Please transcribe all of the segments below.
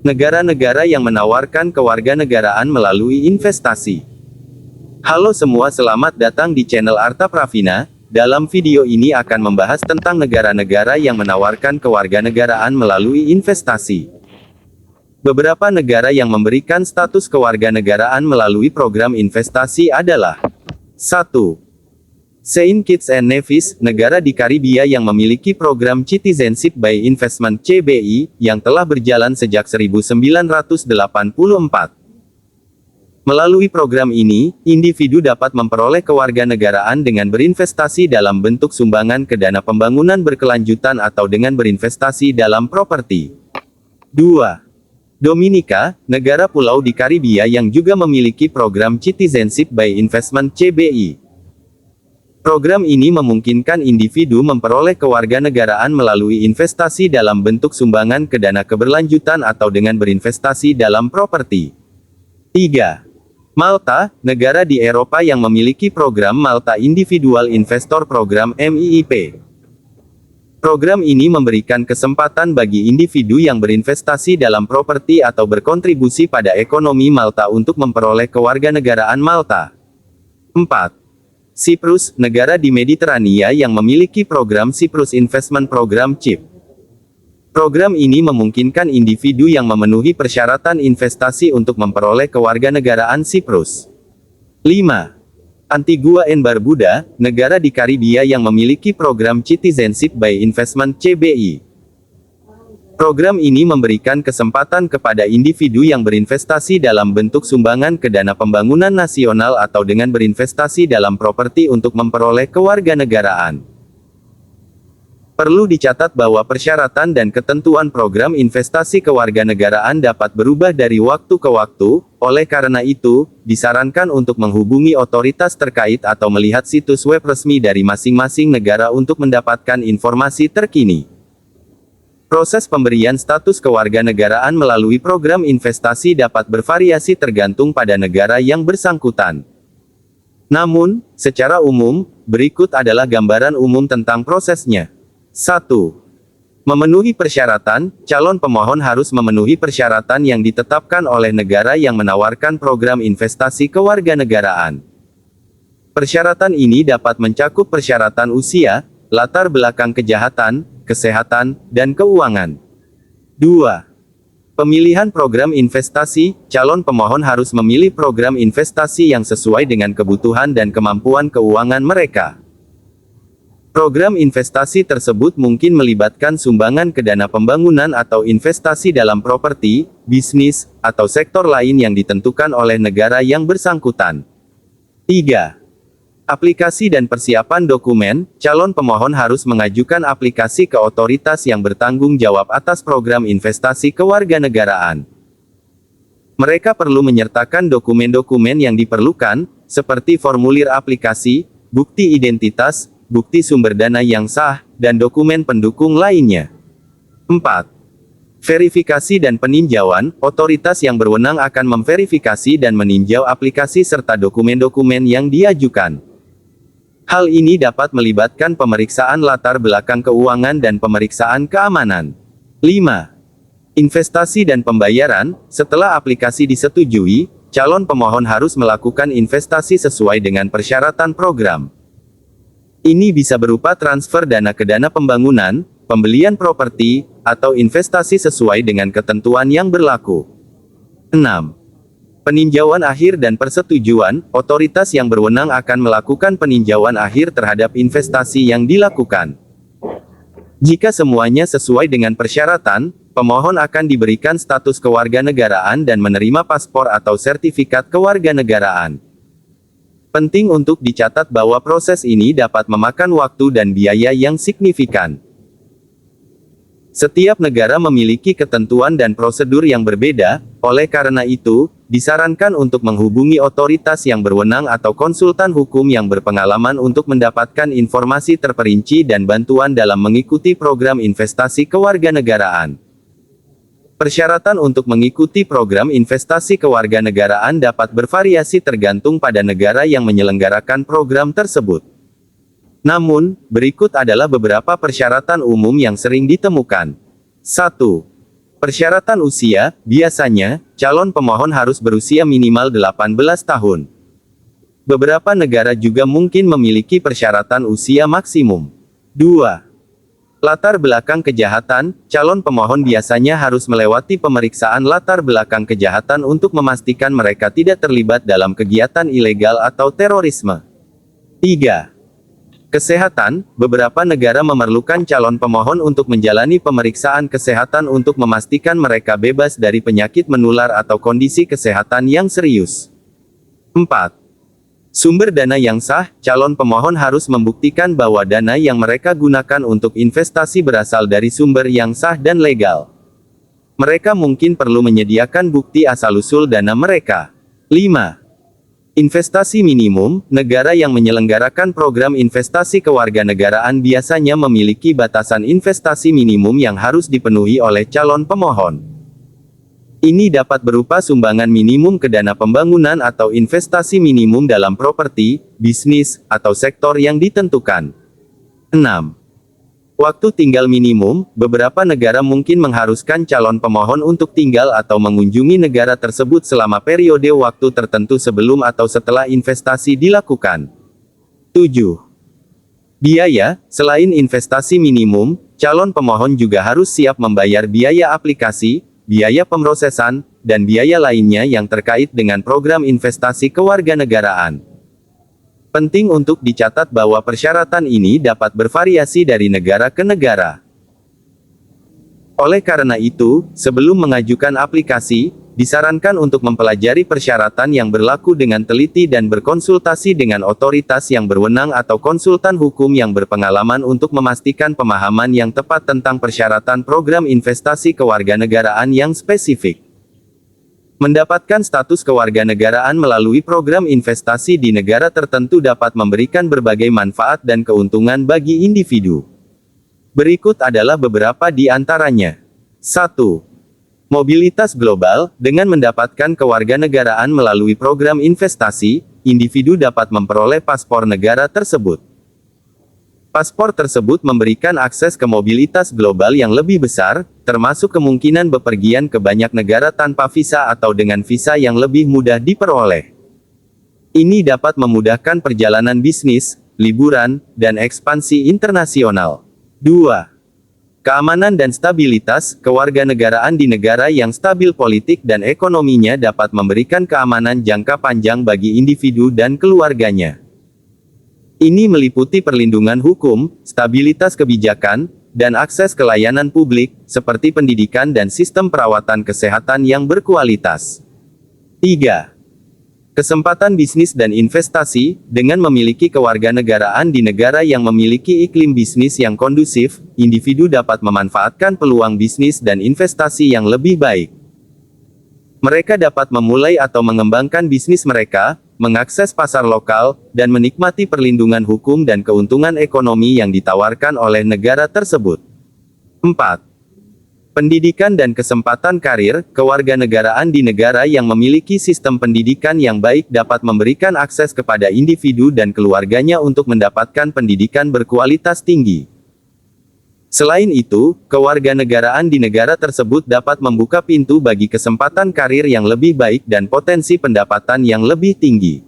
Negara-negara yang menawarkan kewarganegaraan melalui investasi. Halo semua, selamat datang di channel Arta Pravina. Dalam video ini akan membahas tentang negara-negara yang menawarkan kewarganegaraan melalui investasi. Beberapa negara yang memberikan status kewarganegaraan melalui program investasi adalah 1. Saint Kitts and Nevis, negara di Karibia yang memiliki program Citizenship by Investment (CBI) yang telah berjalan sejak 1984. Melalui program ini, individu dapat memperoleh kewarganegaraan dengan berinvestasi dalam bentuk sumbangan ke dana pembangunan berkelanjutan atau dengan berinvestasi dalam properti. 2. Dominika, negara pulau di Karibia yang juga memiliki program Citizenship by Investment (CBI). Program ini memungkinkan individu memperoleh kewarganegaraan melalui investasi dalam bentuk sumbangan ke dana keberlanjutan atau dengan berinvestasi dalam properti. 3. Malta, negara di Eropa yang memiliki program Malta Individual Investor Program (MIIP). Program ini memberikan kesempatan bagi individu yang berinvestasi dalam properti atau berkontribusi pada ekonomi Malta untuk memperoleh kewarganegaraan Malta. 4. Siprus, negara di Mediterania yang memiliki program Cyprus Investment Program (CIP). Program ini memungkinkan individu yang memenuhi persyaratan investasi untuk memperoleh kewarganegaraan Siprus. 5. Antigua and Barbuda, negara di Karibia yang memiliki program Citizenship by Investment (CBI). Program ini memberikan kesempatan kepada individu yang berinvestasi dalam bentuk sumbangan ke dana pembangunan nasional atau dengan berinvestasi dalam properti untuk memperoleh kewarganegaraan. Perlu dicatat bahwa persyaratan dan ketentuan program investasi kewarganegaraan dapat berubah dari waktu ke waktu, oleh karena itu, disarankan untuk menghubungi otoritas terkait atau melihat situs web resmi dari masing-masing negara untuk mendapatkan informasi terkini. Proses pemberian status kewarganegaraan melalui program investasi dapat bervariasi tergantung pada negara yang bersangkutan. Namun, secara umum, berikut adalah gambaran umum tentang prosesnya. 1. Memenuhi persyaratan, calon pemohon harus memenuhi persyaratan yang ditetapkan oleh negara yang menawarkan program investasi kewarganegaraan. Persyaratan ini dapat mencakup persyaratan usia, latar belakang kejahatan, kesehatan, dan keuangan. 2. Pemilihan program investasi, calon pemohon harus memilih program investasi yang sesuai dengan kebutuhan dan kemampuan keuangan mereka. Program investasi tersebut mungkin melibatkan sumbangan ke dana pembangunan atau investasi dalam properti, bisnis, atau sektor lain yang ditentukan oleh negara yang bersangkutan. 3. Aplikasi dan persiapan dokumen, calon pemohon harus mengajukan aplikasi ke otoritas yang bertanggung jawab atas program investasi kewarganegaraan. Mereka perlu menyertakan dokumen-dokumen yang diperlukan, seperti formulir aplikasi, bukti identitas, bukti sumber dana yang sah, dan dokumen pendukung lainnya. 4. Verifikasi dan peninjauan, otoritas yang berwenang akan memverifikasi dan meninjau aplikasi serta dokumen-dokumen yang diajukan. Hal ini dapat melibatkan pemeriksaan latar belakang keuangan dan pemeriksaan keamanan. 5. Investasi dan pembayaran, setelah aplikasi disetujui, calon pemohon harus melakukan investasi sesuai dengan persyaratan program. Ini bisa berupa transfer dana ke dana pembangunan, pembelian properti, atau investasi sesuai dengan ketentuan yang berlaku. 6. Peninjauan akhir dan persetujuan, otoritas yang berwenang akan melakukan peninjauan akhir terhadap investasi yang dilakukan. Jika semuanya sesuai dengan persyaratan, pemohon akan diberikan status kewarganegaraan dan menerima paspor atau sertifikat kewarganegaraan. Penting untuk dicatat bahwa proses ini dapat memakan waktu dan biaya yang signifikan. Setiap negara memiliki ketentuan dan prosedur yang berbeda, oleh karena itu, disarankan untuk menghubungi otoritas yang berwenang atau konsultan hukum yang berpengalaman untuk mendapatkan informasi terperinci dan bantuan dalam mengikuti program investasi kewarganegaraan. Persyaratan untuk mengikuti program investasi kewarganegaraan dapat bervariasi tergantung pada negara yang menyelenggarakan program tersebut. Namun, berikut adalah beberapa persyaratan umum yang sering ditemukan. 1. Persyaratan usia, biasanya, calon pemohon harus berusia minimal 18 tahun. Beberapa negara juga mungkin memiliki persyaratan usia maksimum. 2. Latar belakang kejahatan, calon pemohon biasanya harus melewati pemeriksaan latar belakang kejahatan untuk memastikan mereka tidak terlibat dalam kegiatan ilegal atau terorisme. 3. Kesehatan, beberapa negara memerlukan calon pemohon untuk menjalani pemeriksaan kesehatan untuk memastikan mereka bebas dari penyakit menular atau kondisi kesehatan yang serius. 4. Sumber dana yang sah, calon pemohon harus membuktikan bahwa dana yang mereka gunakan untuk investasi berasal dari sumber yang sah dan legal. Mereka mungkin perlu menyediakan bukti asal-usul dana mereka. 5. Investasi minimum, negara yang menyelenggarakan program investasi kewarganegaraan biasanya memiliki batasan investasi minimum yang harus dipenuhi oleh calon pemohon. Ini dapat berupa sumbangan minimum ke dana pembangunan atau investasi minimum dalam properti, bisnis, atau sektor yang ditentukan. 6. Waktu tinggal minimum, beberapa negara mungkin mengharuskan calon pemohon untuk tinggal atau mengunjungi negara tersebut selama periode waktu tertentu sebelum atau setelah investasi dilakukan. 7. Biaya, selain investasi minimum, calon pemohon juga harus siap membayar biaya aplikasi, biaya pemrosesan, dan biaya lainnya yang terkait dengan program investasi kewarganegaraan. Penting untuk dicatat bahwa persyaratan ini dapat bervariasi dari negara ke negara. Oleh karena itu, sebelum mengajukan aplikasi, disarankan untuk mempelajari persyaratan yang berlaku dengan teliti dan berkonsultasi dengan otoritas yang berwenang atau konsultan hukum yang berpengalaman untuk memastikan pemahaman yang tepat tentang persyaratan program investasi kewarganegaraan yang spesifik. Mendapatkan status kewarganegaraan melalui program investasi di negara tertentu dapat memberikan berbagai manfaat dan keuntungan bagi individu. Berikut adalah beberapa di antaranya. 1. Mobilitas global, dengan mendapatkan kewarganegaraan melalui program investasi, individu dapat memperoleh paspor negara tersebut. Paspor tersebut memberikan akses ke mobilitas global yang lebih besar, termasuk kemungkinan bepergian ke banyak negara tanpa visa atau dengan visa yang lebih mudah diperoleh. Ini dapat memudahkan perjalanan bisnis, liburan, dan ekspansi internasional. 2. Keamanan dan stabilitas, kewarganegaraan di negara yang stabil politik dan ekonominya dapat memberikan keamanan jangka panjang bagi individu dan keluarganya. Ini meliputi perlindungan hukum, stabilitas kebijakan, dan akses ke layanan publik, seperti pendidikan dan sistem perawatan kesehatan yang berkualitas. 3. Kesempatan bisnis dan investasi, dengan memiliki kewarganegaraan di negara yang memiliki iklim bisnis yang kondusif, individu dapat memanfaatkan peluang bisnis dan investasi yang lebih baik. Mereka dapat memulai atau mengembangkan bisnis mereka, mengakses pasar lokal, dan menikmati perlindungan hukum dan keuntungan ekonomi yang ditawarkan oleh negara tersebut. 4. Pendidikan dan kesempatan karir, kewarganegaraan di negara yang memiliki sistem pendidikan yang baik dapat memberikan akses kepada individu dan keluarganya untuk mendapatkan pendidikan berkualitas tinggi. Selain itu, kewarganegaraan di negara tersebut dapat membuka pintu bagi kesempatan karir yang lebih baik dan potensi pendapatan yang lebih tinggi.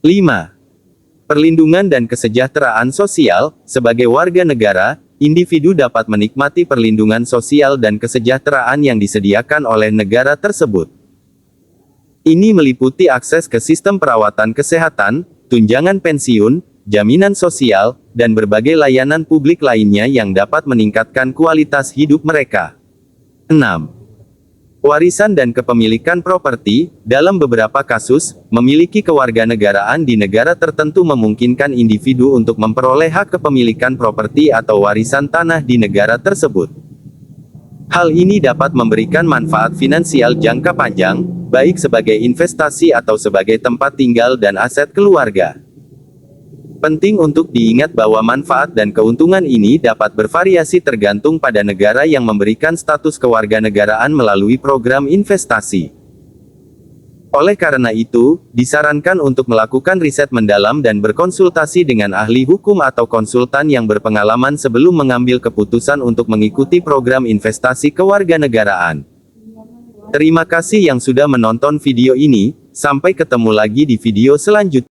5. Perlindungan dan kesejahteraan sosial, sebagai warga negara, individu dapat menikmati perlindungan sosial dan kesejahteraan yang disediakan oleh negara tersebut. Ini meliputi akses ke sistem perawatan kesehatan, tunjangan pensiun, jaminan sosial, dan berbagai layanan publik lainnya yang dapat meningkatkan kualitas hidup mereka. 6. Warisan dan kepemilikan properti, dalam beberapa kasus, memiliki kewarganegaraan di negara tertentu memungkinkan individu untuk memperoleh hak kepemilikan properti atau warisan tanah di negara tersebut. Hal ini dapat memberikan manfaat finansial jangka panjang, baik sebagai investasi atau sebagai tempat tinggal dan aset keluarga. Penting untuk diingat bahwa manfaat dan keuntungan ini dapat bervariasi tergantung pada negara yang memberikan status kewarganegaraan melalui program investasi. Oleh karena itu, disarankan untuk melakukan riset mendalam dan berkonsultasi dengan ahli hukum atau konsultan yang berpengalaman sebelum mengambil keputusan untuk mengikuti program investasi kewarganegaraan. Terima kasih yang sudah menonton video ini, sampai ketemu lagi di video selanjutnya.